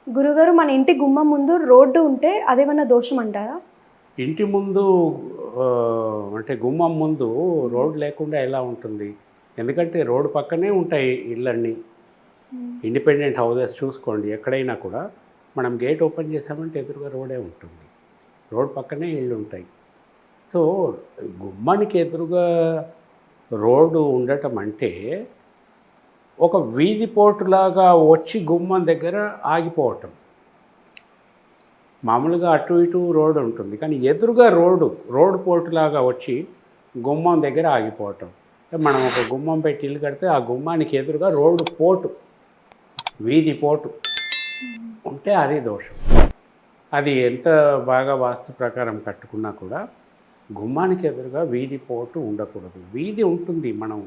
గురుగారు మన ఇంటి గుమ్మం ముందు రోడ్డు ఉంటే అదేమన్నా దోషం అంటారా? ఇంటి ముందు అంటే గుమ్మం ముందు రోడ్ లేకుండా ఎలా ఉంటుంది? ఎందుకంటే రోడ్డు పక్కనే ఉంటాయి ఇళ్ళన్నీ. ఇండిపెండెంట్ హౌసెస్ చూసుకోండి ఎక్కడైనా కూడా మనం గేట్ ఓపెన్ చేసామంటే ఎదురుగా రోడే ఉంటుంది. రోడ్ పక్కనే ఇళ్ళు ఉంటాయి. సో గుమ్మానికి ఎదురుగా రోడ్డు ఉండటం అంటే ఒక వీధి పోటులాగా వచ్చి గుమ్మం దగ్గర ఆగిపోవటం. మామూలుగా అటు ఇటు రోడ్డు ఉంటుంది కానీ ఎదురుగా రోడ్డు పోటులాగా వచ్చి గుమ్మం దగ్గర ఆగిపోవటం. మనం ఒక గుమ్మం పెట్టి ఇల్లు కడితే ఆ గుమ్మానికి ఎదురుగా రోడ్డు పోటు, వీధి పోటు ఉంటే అది దోషం. అది ఎంత బాగా వాస్తు ప్రకారం కట్టుకున్నా కూడా గుమ్మానికి ఎదురుగా వీధి పోటు ఉండకూడదు. వీధి ఉంటుంది, మనం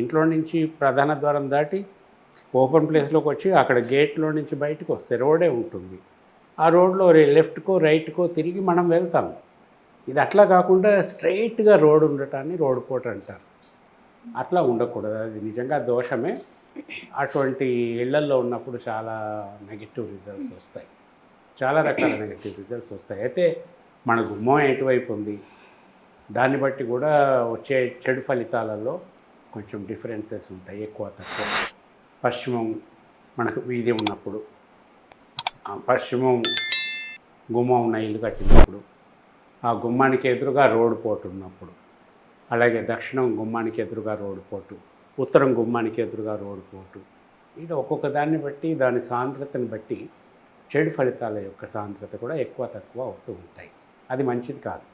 ఇంట్లో నుంచి ప్రధాన ద్వారం దాటి ఓపెన్ ప్లేస్లోకి వచ్చి అక్కడ గేట్లో నుంచి బయటకు వస్తే రోడే ఉంటుంది. ఆ రోడ్లో లెఫ్ట్కో రైట్కో తిరిగి మనం వెళ్తాం. ఇది అట్లా కాకుండా స్ట్రైట్గా రోడ్ ఉండటాన్ని రోడ్ పోటు అంటారు. అట్లా ఉండకూడదు, అది నిజంగా దోషమే. అటువంటి ఇళ్లల్లో ఉన్నప్పుడు చాలా నెగిటివ్ రిజల్ట్స్ వస్తాయి, చాలా రకాల నెగిటివ్ రిజల్ట్స్ వస్తాయి. అయితే మన గుమ్మం ఎటువైపు ఉంది దాన్ని బట్టి కూడా వచ్చే చెడు ఫలితాలలో కొంచెం డిఫరెన్సెస్ ఉంటాయి, ఎక్కువ తక్కువ. పశ్చిమం మనకు వీధి ఉన్నప్పుడు, పశ్చిమం గుమ్మం ఉన్న ఇల్లు కట్టినప్పుడు, ఆ గుమ్మానికి ఎదురుగా రోడ్డు పోటు ఉన్నప్పుడు, అలాగే దక్షిణం గుమ్మానికి ఎదురుగా రోడ్డు పోటు, ఉత్తరం గుమ్మానికి ఎదురుగా రోడ్డు పోటు, ఇది ఒక్కొక్క దాన్ని బట్టి దాని సాంద్రతను బట్టి చెడు ఫలితాల యొక్క సాంద్రత కూడా ఎక్కువ తక్కువ అవుతూ ఉంటాయి. అది మంచిది కాదు.